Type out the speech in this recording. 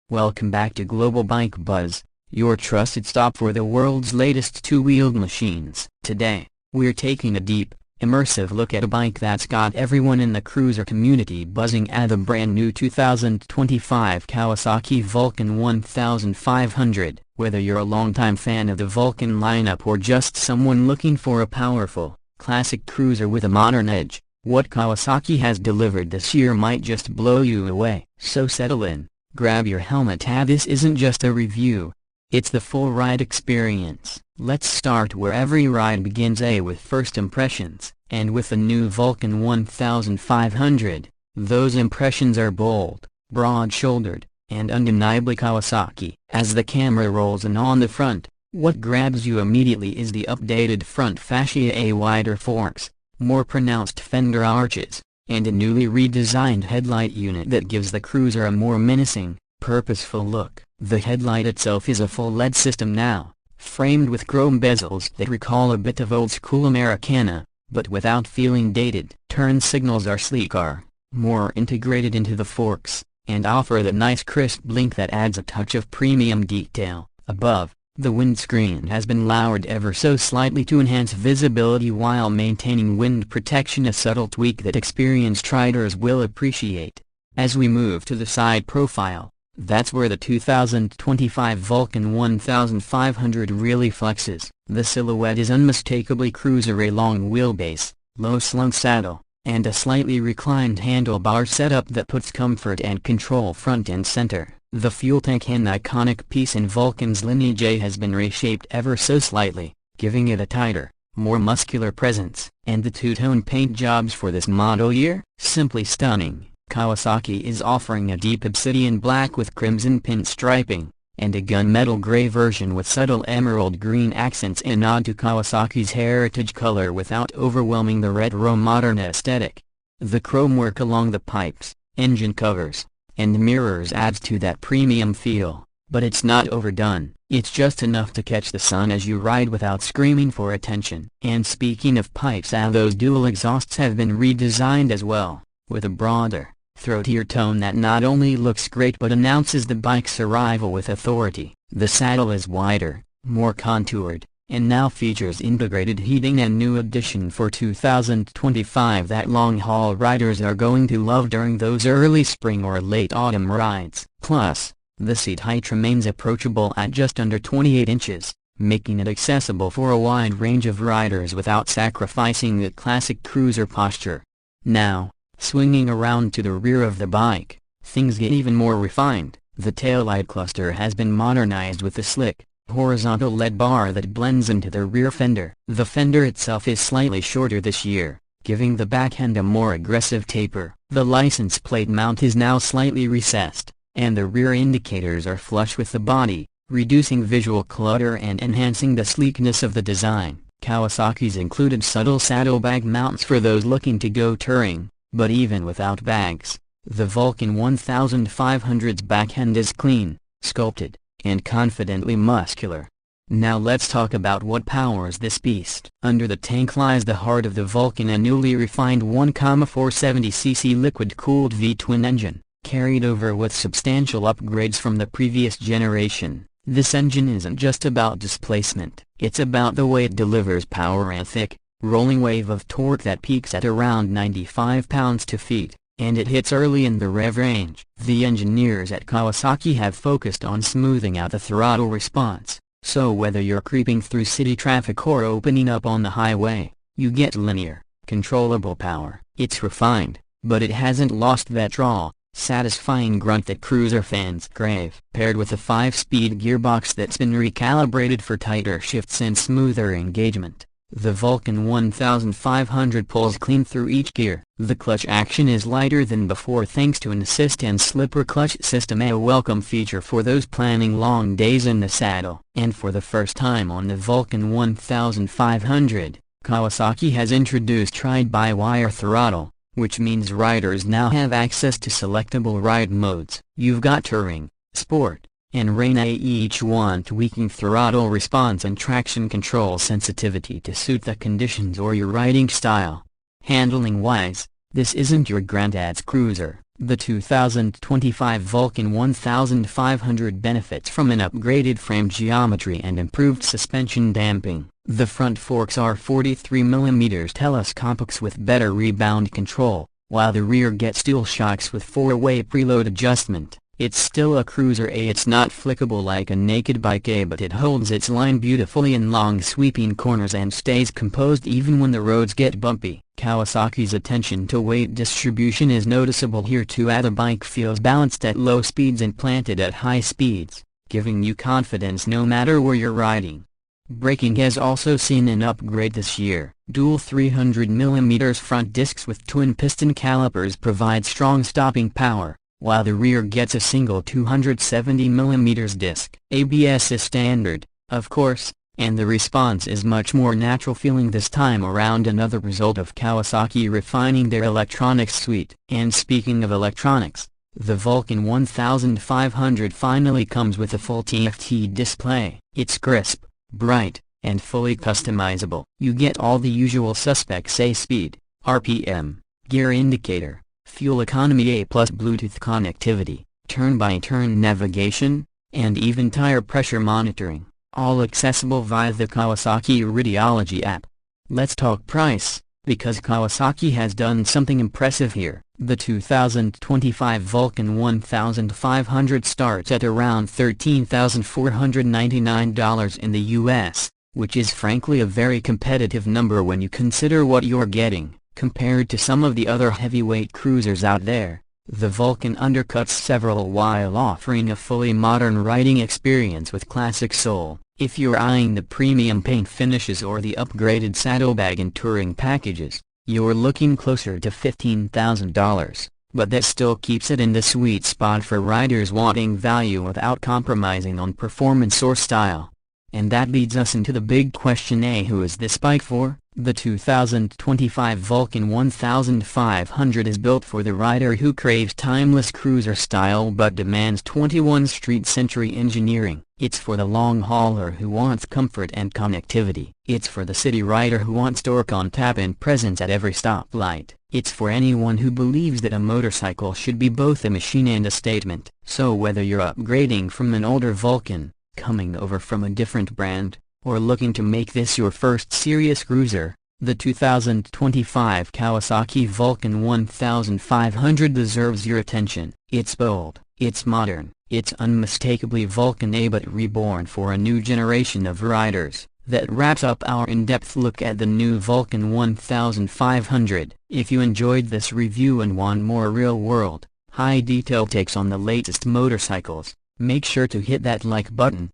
Welcome back to Global Bike Buzz, your trusted stop for the world's latest two-wheeled machines. Today, we're taking a deep, immersive look at a bike that's got everyone in the cruiser community buzzing at the brand new 2025 Kawasaki Vulcan 1500. Whether you're a longtime fan of the Vulcan lineup or just someone looking for a powerful, classic cruiser with a modern edge, what Kawasaki has delivered this year might just blow you away. So settle in, grab your helmet, as this isn't just a review, it's the full ride experience. Let's start where every ride begins, with first impressions, and with the new Vulcan 1500, those impressions are bold, broad-shouldered, and undeniably Kawasaki. As the camera rolls in on the front, what grabs you immediately is the updated front fascia, wider forks, more pronounced fender arches, and a newly redesigned headlight unit that gives the cruiser a more menacing, purposeful look. The headlight itself is a full LED system now, framed with chrome bezels that recall a bit of old-school Americana, but without feeling dated. Turn signals are sleeker, more integrated into the forks, and offer the nice crisp blink that adds a touch of premium detail. Above, the windscreen has been lowered ever so slightly to enhance visibility while maintaining wind protection, a subtle tweak that experienced riders will appreciate. As we move to the side profile, that's where the 2025 Vulcan 1500 really flexes. The silhouette is unmistakably cruiser, a long wheelbase, low-slung saddle, and a slightly reclined handlebar setup that puts comfort and control front and center. The fuel tank, an iconic piece in Vulcan's lineage, has been reshaped ever so slightly, giving it a tighter, more muscular presence. And the two-tone paint jobs for this model year? Simply stunning. Kawasaki is offering a deep obsidian black with crimson pinstriping, and a gunmetal gray version with subtle emerald green accents, a nod to Kawasaki's heritage color without overwhelming the retro modern aesthetic. The chrome work along the pipes, engine covers, and mirrors adds to that premium feel, but it's not overdone. It's just enough to catch the sun as you ride without screaming for attention. And speaking of pipes, those dual exhausts have been redesigned as well, with a broader, throatier tone that not only looks great but announces the bike's arrival with authority. The saddle is wider, more contoured, and now features integrated heating, a new addition for 2025 that long-haul riders are going to love during those early spring or late autumn rides. Plus, the seat height remains approachable at just under 28 inches, making it accessible for a wide range of riders without sacrificing the classic cruiser posture. Now, swinging around to the rear of the bike, things get even more refined. The taillight cluster has been modernized with a slick, horizontal LED bar that blends into the rear fender. The fender itself is slightly shorter this year, giving the back end a more aggressive taper. The license plate mount is now slightly recessed, and the rear indicators are flush with the body, reducing visual clutter and enhancing the sleekness of the design. Kawasaki's included subtle saddlebag mounts for those looking to go touring, but even without bags, the Vulcan 1500's backend is clean, sculpted, and confidently muscular. Now let's talk about what powers this beast. Under the tank lies the heart of the Vulcan, a newly refined 1,470cc liquid-cooled V-twin engine, carried over with substantial upgrades from the previous generation. This engine isn't just about displacement, it's about the way it delivers power, a thick, rolling wave of torque that peaks at around 95 pounds-feet, and it hits early in the rev range. The engineers at Kawasaki have focused on smoothing out the throttle response, so whether you're creeping through city traffic or opening up on the highway, you get linear, controllable power. It's refined, but it hasn't lost that raw, satisfying grunt that cruiser fans crave. Paired with a 5-speed gearbox that's been recalibrated for tighter shifts and smoother engagement, the Vulcan 1500 pulls clean through each gear. The clutch action is lighter than before thanks to an assist and slipper clutch system, a welcome feature for those planning long days in the saddle. And for the first time on the Vulcan 1500, Kawasaki has introduced ride-by-wire throttle, which means riders now have access to selectable ride modes. You've got touring, sport, and rain, each one tweaking throttle response and traction control sensitivity to suit the conditions or your riding style. Handling-wise, this isn't your granddad's cruiser. The 2025 Vulcan 1500 benefits from an upgraded frame geometry and improved suspension damping. The front forks are 43 mm telescopics with better rebound control, while the rear gets dual shocks with 4-way preload adjustment. It's still a cruiser A. It's not flickable like a naked bike A, but it holds its line beautifully in long sweeping corners and stays composed even when the roads get bumpy. Kawasaki's attention to weight distribution is noticeable here too. The bike feels balanced at low speeds and planted at high speeds, giving you confidence no matter where you're riding. Braking has also seen an upgrade this year. Dual 300 mm front discs with twin piston calipers provide strong stopping power, while the rear gets a single 270 mm disc. ABS is standard, of course, and the response is much more natural feeling this time around, another result of Kawasaki refining their electronics suite. And speaking of electronics, the Vulcan 1500 finally comes with a full TFT display. It's crisp, bright, and fully customizable. You get all the usual suspects: say speed, RPM, gear indicator, fuel economy A+, Bluetooth connectivity, turn-by-turn navigation, and even tire pressure monitoring, all accessible via the Kawasaki Radiology app. Let's talk price, because Kawasaki has done something impressive here. The 2025 Vulcan 1500 starts at around $13,499 in the US, which is frankly a very competitive number when you consider what you're getting. Compared to some of the other heavyweight cruisers out there, the Vulcan undercuts several while offering a fully modern riding experience with classic soul. If you're eyeing the premium paint finishes or the upgraded saddlebag and touring packages, you're looking closer to $15,000, but that still keeps it in the sweet spot for riders wanting value without compromising on performance or style. And that leads us into the big question: who is this bike for? The 2025 Vulcan 1500 is built for the rider who craves timeless cruiser style but demands 21st century engineering. It's for the long hauler who wants comfort and connectivity. It's for the city rider who wants torque on tap and presence at every stoplight. It's for anyone who believes that a motorcycle should be both a machine and a statement. So whether you're upgrading from an older Vulcan, coming over from a different brand, or looking to make this your first serious cruiser, the 2025 Kawasaki Vulcan 1500 deserves your attention. It's bold, it's modern, it's unmistakably Vulcan A, but reborn for a new generation of riders. That wraps up our in-depth look at the new Vulcan 1500. If you enjoyed this review and want more real-world, high-detail takes on the latest motorcycles, make sure to hit that like button,